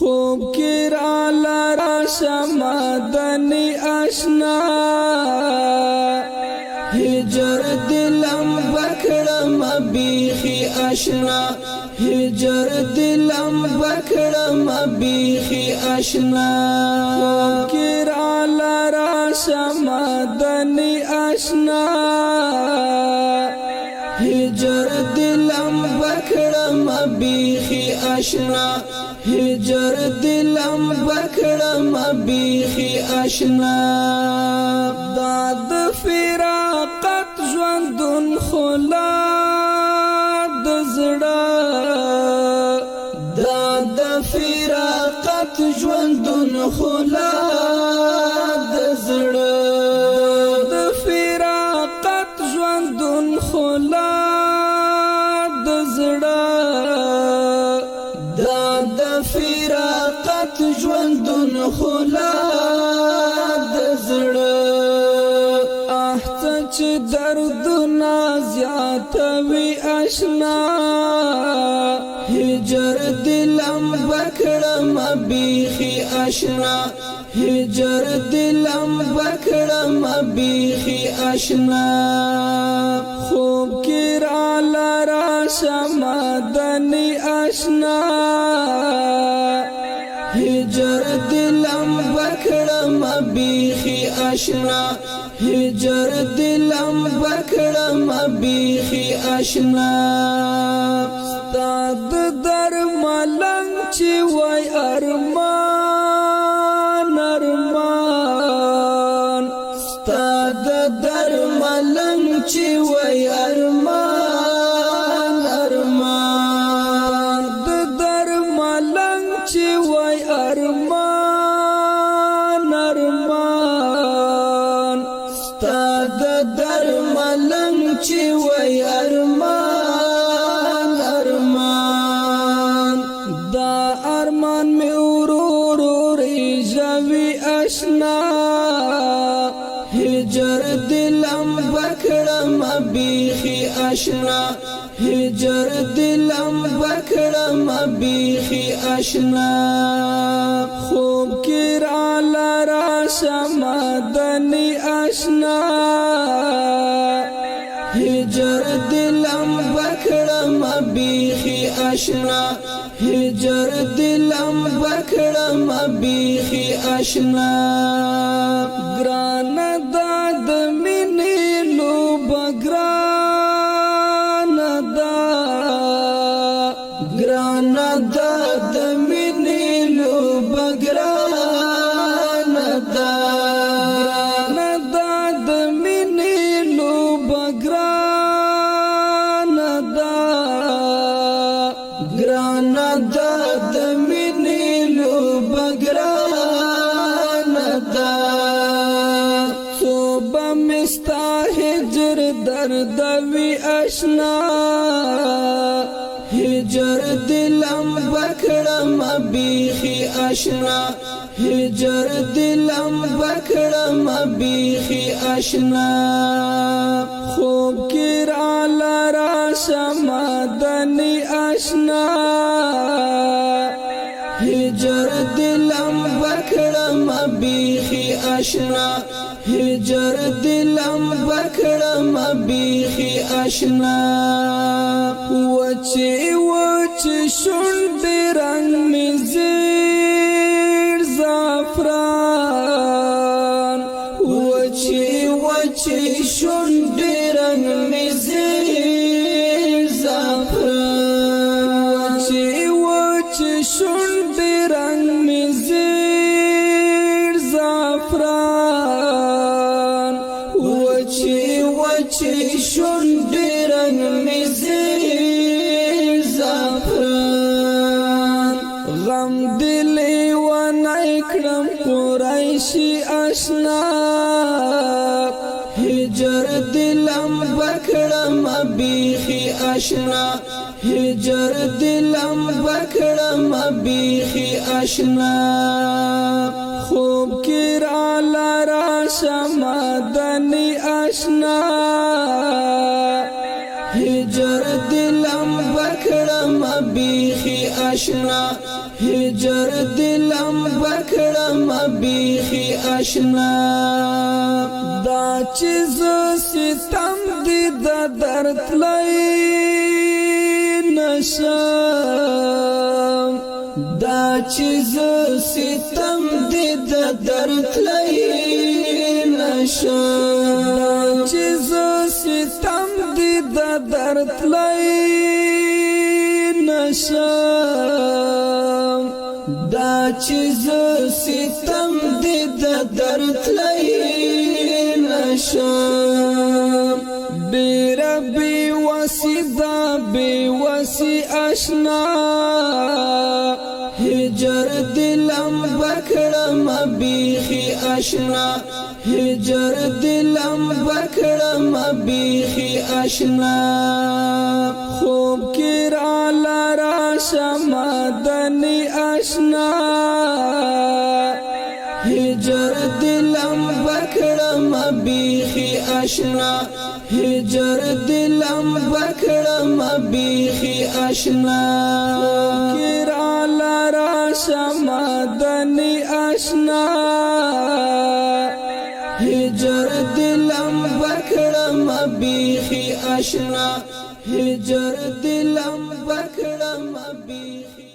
خوب کی را راشا مدنی آشنا هجر دلم بکڑم بیخی آشنا هجر دلم بکڑم بیخی آشنا خوب کی را راشا مدنی آشنا هجر دلم بکڑم بیخی آشنا هجر دلم بکڑم بیخی آشنا داد فراقت ژوندون خلا د زړه داد فراقت ژوندون خلا د زړه د فراقت ژوندون خلا د زړه فراقت ژوندون خلا د زړه چې دردونه زیاتوي آشنا هجر دلم بکړم بیخي آشنا هجر دلم بکړم بیخي آشنا خوب کې را شمدني آشنا هجر دلم بکړم بیخي آشنا هجر دلم بکړم بیخي آشنا ستاد در ملنګ چې وای ارمان ارمان ستاد در ملنګ چې وای ارمان ارمان در ملنګ چې وای ارمان ارمان در ملنګ چې وای ارمان ارمان دا ارمان می ورور ژوي آشنا هجر دلم بکړم بیخي آشنا هجر دلم بکړم بیخي آشنا خوب کې را شمدني آشنا هجر دلم بکړم بیخي آشنا هجر دلم بکړم بیخي آشنا ګران داد مینې لوب ګران دا ګران داد مینې لوب ګران دا ګران داد مینې لوب ګران دا ګران داد مینې لوب ګران دا صوبه مستا هجر درد وی آشنا هجر دلم بکړم بیخي آشنا هجر دلم بکړم بیخي آشنا خوب کې را شمدني آشنا هجر دلم بکړم بیخي آشنا هجر دلم بکړم بیخي آشنا وچې شونډې رنگ می زیر زعفران وچې شونډې رنگ می زیر زعفران وچې شونډې رنگ می زیر زعفران وچې شونډې رنگ می زیر زعفران غم دلی و نکړم قریشی آشنا هجر دلم بکړم بیخي آشنا هجر دلم بکړم بیخي آشنا خوب کې را شمدني آشنا هجر دلم بکړم بیخي آشنا هجر دلم بکړم بیخي آشنا دا چیز ستم دی د درد لای نشم دا چیز ستم دی د درد لای نشم چیز ستم دی د درد لای نشم دا چیز ستم دی د درد لای نشم بی ربی وسی دا بی وسی آشنا هجر دلم بکړم بیخي آشنا هجر دلم بکړم بیخي آشنا خوب کرا لرا شمدنی آشنا هجر دلم بکړم بیخي آشنا هجر دلم بکړم بیخي آشنا کرا لرا شمدنی آشنا هجر دلم بکړم بیخي آشنا هجر دلم بکړم بیخي